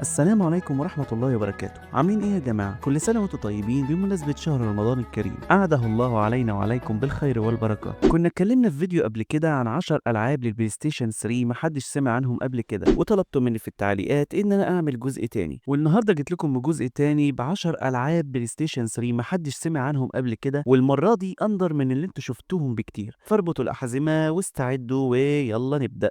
السلام عليكم ورحمة الله وبركاته. عاملين ايه يا جماعة؟ كل سنة وانتم طيبين بمناسبة شهر رمضان الكريم. أعاده الله علينا وعليكم بالخير والبركة. كنا اتكلمنا في فيديو قبل كده عن 10 ألعاب للبلاي ستيشن 3 محدش سمع عنهم قبل كده، وطلبتوا مني في التعليقات ان انا اعمل جزء تاني، والنهارده جيت لكم بجزء تاني ب10 ألعاب بلاي ستيشن 3 محدش سمع عنهم قبل كده، والمرة دي اندر من اللي انتوا شفتوهم بكتير. فاربطوا الأحزمة واستعدوا ويلا نبدأ.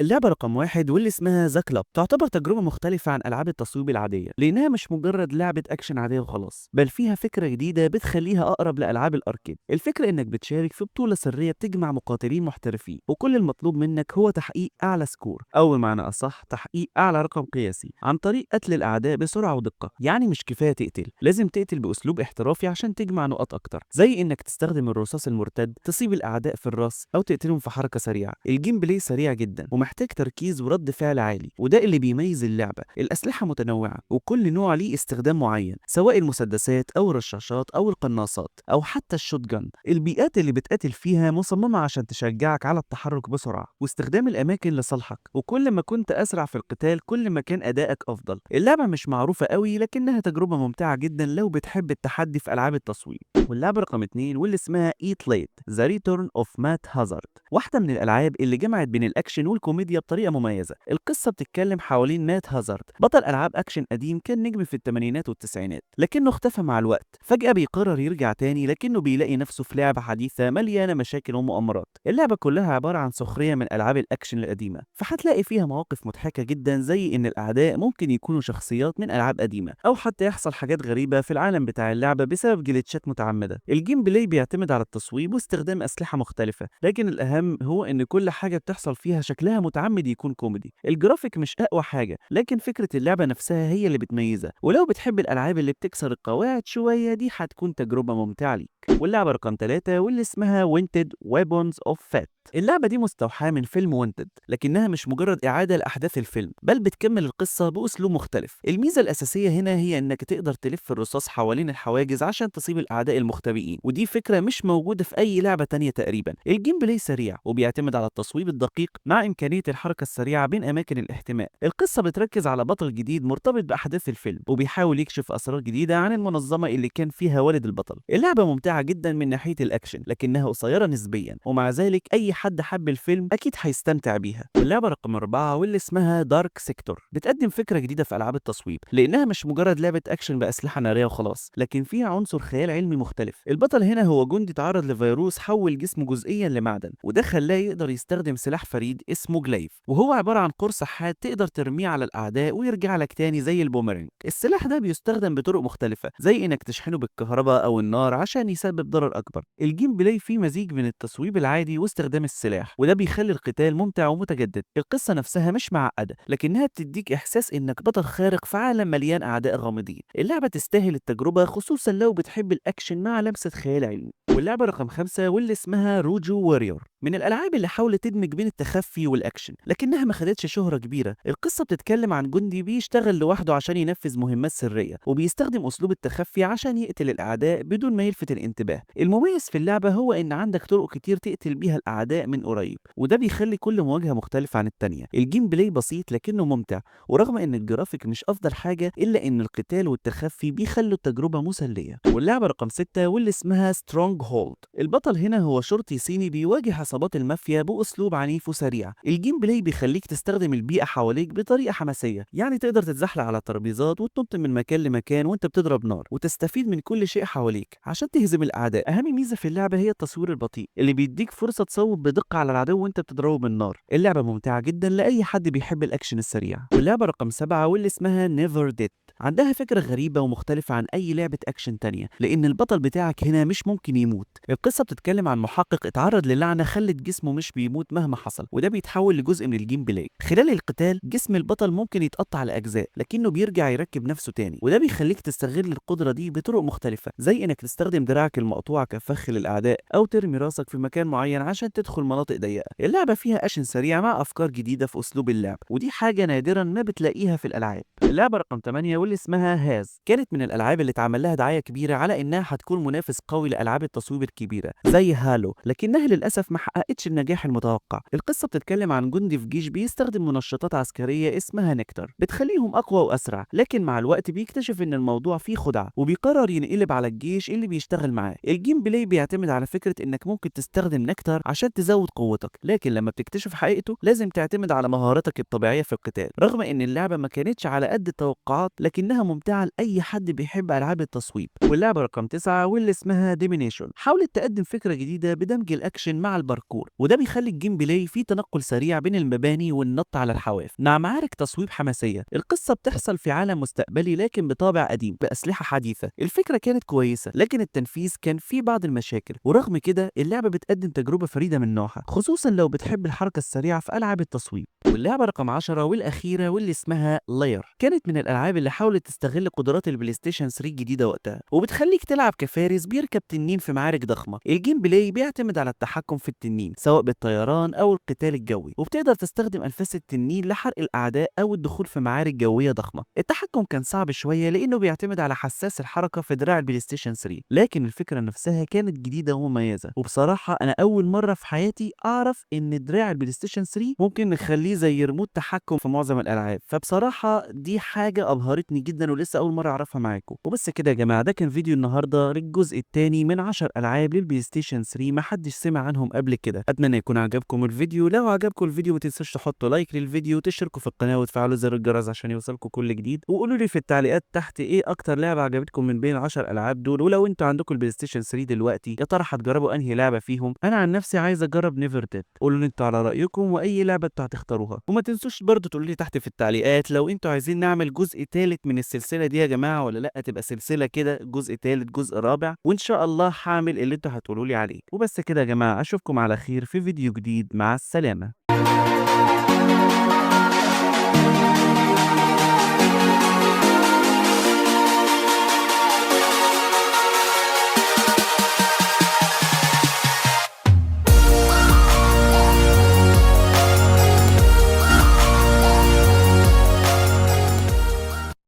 اللعبة رقم واحد واللي اسمها ذا كلاب تعتبر تجربة مختلفة عن ألعاب التصويب العادية، لأنها مش مجرد لعبة أكشن عادية وخلاص، بل فيها فكرة جديدة بتخليها أقرب لألعاب الأركيد. الفكرة إنك بتشارك في بطولة سرية بتجمع مقاتلين محترفين، وكل المطلوب منك هو تحقيق أعلى سكور، أو بمعنى أصح تحقيق أعلى رقم قياسي عن طريق قتل الأعداء بسرعة ودقة. يعني مش كفاية تقتل، لازم تقتل بأسلوب احترافي عشان تجمع نقاط أكتر، زي إنك تستخدم الرصاص المرتد تصيب الأعداء في الراس أو تقتلهم في حركة سريعة. الجيم بلاي سريع جدا محتاج تركيز ورد فعل عالي، وده اللي بيميز اللعبة. الأسلحة متنوعة وكل نوع ليه استخدام معين، سواء المسدسات أو الرشاشات أو القناصات أو حتى الشوت جان. البيئات اللي بتقاتل فيها مصممة عشان تشجعك على التحرك بسرعة واستخدام الأماكن لصالحك، وكل ما كنت أسرع في القتال كل ما كان أدائك أفضل. اللعبة مش معروفة قوي لكنها تجربة ممتعة جدا لو بتحب التحدي في ألعاب التصوير. واللعبة رقم 2 واللي اسمها Eat Late The Return of Matt Hazard، واحدة من الألعاب اللي جمعت بين الأكشن والكوميديا بطريقة مميزة. القصة بتتكلم حوالين مات هازارد، بطل ألعاب أكشن قديم كان نجم في الثمانينات والتسعينات، لكنه اختفى مع الوقت. فجأة بيقرر يرجع تاني لكنه بيلاقي نفسه في لعبة حديثة مليانة مشاكل ومؤامرات. اللعبة كلها عبارة عن سخرية من ألعاب الأكشن القديمة، فهتلاقي فيها مواقف مضحكة جدا، زي إن الأعداء ممكن يكونوا شخصيات من ألعاب قديمة، أو حتى يحصل حاجات غريبة في العالم بتاع اللعبة بسبب جليتشات متعمدة. الجيم بلاي بيعتمد على التصويب واستخدام أسلحة مختلفة، لكن الأهم هو إن كل حاجة بتحصل فيها شكلها متعمد يكون كوميدي. الجرافيك مش أقوى حاجة، لكن فكرة اللعبة نفسها هي اللي بتميزها، ولو بتحب الألعاب اللي بتكسر القواعد شوية دي هتكون تجربة ممتعة ليك. واللعبة رقم 3 واللي اسمها Wanted Weapons of Fate. اللعبة دي مستوحاة من فيلم وانتد، لكنها مش مجرد إعادة لأحداث الفيلم، بل بتكمل القصة بأسلوب مختلف. الميزة الأساسية هنا هي إنك تقدر تلف الرصاص حوالين الحواجز عشان تصيب الأعداء المختبئين، ودي فكرة مش موجودة في أي لعبة تانية تقريبا. الجيم بلاي سريع وبيعتمد على التصويب الدقيق مع إمكانية الحركة السريعة بين أماكن الاحتماء. القصة بتركز على بطل جديد مرتبط بأحداث الفيلم، وبيحاول يكشف أسرار جديدة عن المنظمة اللي كان فيها والد البطل. اللعبة ممتعة جدا من ناحية الأكشن، لكنها قصيرة نسبيا، ومع ذلك أي حد حب الفيلم أكيد هيستمتع بيها. واللعبة رقم 4 واللي اسمها دارك سيكتور بتقدم فكرة جديدة في ألعاب التصويب، لأنها مش مجرد لعبة أكشن بأسلحة نارية وخلاص، لكن فيها عنصر خيال علمي مختلف. البطل هنا هو جندي تعرض لفيروس حول جسمه جزئيا لمعدن، وده خلاه يقدر يستخدم سلاح فريد اسمه جليف، وهو عبارة عن قرص حاد تقدر ترميه على الأعداء ويرجع لك تاني زي البوميرانج. السلاح ده بيستخدم بطرق مختلفة، زي إنك تشحنه بالكهرباء أو النار عشان يسبب ضرر أكبر. الجيم بلاي فيه مزيج من التصويب العادي واستخدام السلاح، وده بيخلي القتال ممتع ومتجدد. القصة نفسها مش معقدة، لكنها بتديك إحساس إنك بطل خارق في عالم مليان أعداء غامضين. اللعبة تستاهل التجربة، خصوصا لو بتحب الأكشن مع لمسة خيال علمي. واللعبة رقم 5 واللي اسمها روجو واريور، من الألعاب اللي حاولت تدمج بين التخفي والأكشن، لكنها ما خدتش شهرة كبيرة. القصة بتتكلم عن جندي بيشتغل لوحده عشان ينفذ مهمات سرية، وبيستخدم أسلوب التخفي عشان يقتل الأعداء بدون ما يلفت الانتباه. المميز في اللعبة هو إن عندك طرق كتير تقتل بيها الأعداء من قريب، وده بيخلي كل مواجهة مختلفة عن التانية. الجيم بلاي بسيط لكنه ممتع، ورغم إن الجرافيك مش أفضل حاجة، إلا إن القتال والتخفي بيخلوا التجربة مسلية. واللعبة رقم 6 واللي اسمها سترونج هولد، البطل هنا هو شرطي صيني بيواجه عصابات المافيا بأسلوب عنيف وسريع. الجيم بلاي بيخليك تستخدم البيئة حواليك بطريقة حماسية، يعني تقدر تتزحلق على ترابيزات وتنط من مكان لمكان وانت بتضرب نار، وتستفيد من كل شيء حواليك عشان تهزم الأعداء. أهم ميزة في اللعبة هي التصوير البطيء اللي بيديك فرصة تصوب بدقة على العدو وانت بتضربه بالنار. اللعبة ممتعة جدا لأي حد بيحب الأكشن السريع. واللعبة رقم 7 واللي اسمها نيفر ديد، عندها فكرة غريبة ومختلفة عن أي لعبة أكشن تانية، لأن البطل بتاعك هنا مش ممكن يموت. القصة بتتكلم عن محقق اتعرض للعنة خلت جسمه مش بيموت مهما حصل، وده بيتحول لجزء من الجيم بلاي. خلال القتال جسم البطل ممكن يتقطع لأجزاء، لكنه بيرجع يركب نفسه تاني، وده بيخليك تستغل القدرة دي بطرق مختلفة، زي إنك تستخدم دراعك المقطوع كفخ للأعداء، أو ترمي راسك في مكان معين عشان تدخل مناطق ضيقة. اللعبة فيها أكشن سريع مع أفكار جديدة في أسلوب اللعب، ودي حاجة نادرا ما بتلاقيها في الألعاب. اللعبة رقم 8 واللي اسمها هاز، كانت من الألعاب اللي اتعمل لها دعاية كبيرة على إنها هتكون منافس قوي لألعاب التصويب الكبيرة زي هالو، لكنها للأسف ما حققتش النجاح المتوقع. القصة بتتكلم عن جندي في جيش بيستخدم منشطات عسكرية اسمها نكتر بتخليهم أقوى وأسرع، لكن مع الوقت بيكتشف إن الموضوع فيه خدعة وبيقرر ينقلب على الجيش اللي بيشتغل معاه. الجيم بلاي بيعتمد على فكرة إنك ممكن تستخدم نكتر عشان تزود قوتك، لكن لما بتكتشف حقيقته لازم تعتمد على مهاراتك الطبيعية في القتال. رغم إن اللعبة ما كانتش على قد التوقعات لكنها ممتعة لأي حد بيحب ألعاب التصويب. واللعبة رقم 9 واللي اسمها ديمينيشن حاولت تقدم فكرة جديدة بدمج الأكشن مع الباركور، وده بيخلي الجيم بلاي فيه تنقل سريع بين المباني والنط على الحواف مع معارك تصويب حماسية. القصة بتحصل في عالم مستقبلي لكن بطابع قديم بأسلحة حديثة. الفكرة كانت كويسة لكن التنفيذ كان فيه بعض المشاكل، ورغم كده اللعبة بتقدم تجربة فريدة من نوعها، خصوصا لو بتحب الحركة السريعة في ألعاب التصويب. واللعبة رقم 10 والأخيرة واللي اسمها لاير كانت من الألعاب اللي حاولت تستغل قدرات البلاي ستيشن 3 الجديدة وقتها، وبتخليك تلعب كفارس بيركب تنين في معارك ضخمة. الجيم بلاي بيعتمد على التحكم في التنين سواء بالطيران أو القتال الجوي، وبتقدر تستخدم أنفاس التنين لحرق الأعداء أو الدخول في معارك جوية ضخمة. التحكم كان صعب شوية لأنه بيعتمد على حساس الحركة في دراع البلاي ستيشن 3، لكن الفكرة نفسها كانت جديدة ومميزة. وبصراحة أنا أول مرة في حياتي أعرف إن دراع البلاي ستيشن 3 ممكن نخليه زي ريموت تحكم في معظم الألعاب، فبصراحة دي حاجة أبهرتني جدا ولسه أول مرة أعرفها معاكم. وبس كده يا جماعة، ده كان فيديو النهاردة للجزء الثاني من 10 ألعاب للبلاي ستيشن 3 محدش سمع عنهم قبل كده. أتمنى يكون عجبكم الفيديو. لو عجبكم الفيديو ما تنسوش تحطوا لايك للفيديو وتشتركوا في القناة وتفعلوا زر الجرس عشان يوصلكم كل جديد، وقولوا لي في التعليقات تحت إيه أكتر لعبة عجبتكم من بين ال10 ألعاب دول. ولو أنتوا عندكم البلاي ستيشن 3 دلوقتي يا ترى هتجربوا أنهي لعبة فيهم؟ أنا عن نفسي عايز أجرب نيفر ديد. قولوا لي أنتوا على رأيكم وأي لعبة أنتوا هتختاروها، وما تنسوش برضو تقولوا لي تحت في التعليقات لو أنتوا عايزين نعمل جزء ثالث من السلسلة دي يا جماعة ولا لأ، تبقى سلسلة كده جزء ثالث جزء رابع، وإن شاء الله هعمل اللي أنتوا هتقولوا لي عليه. وبس كده يا جماعة، أشوفكم على خير في فيديو جديد. مع السلامة.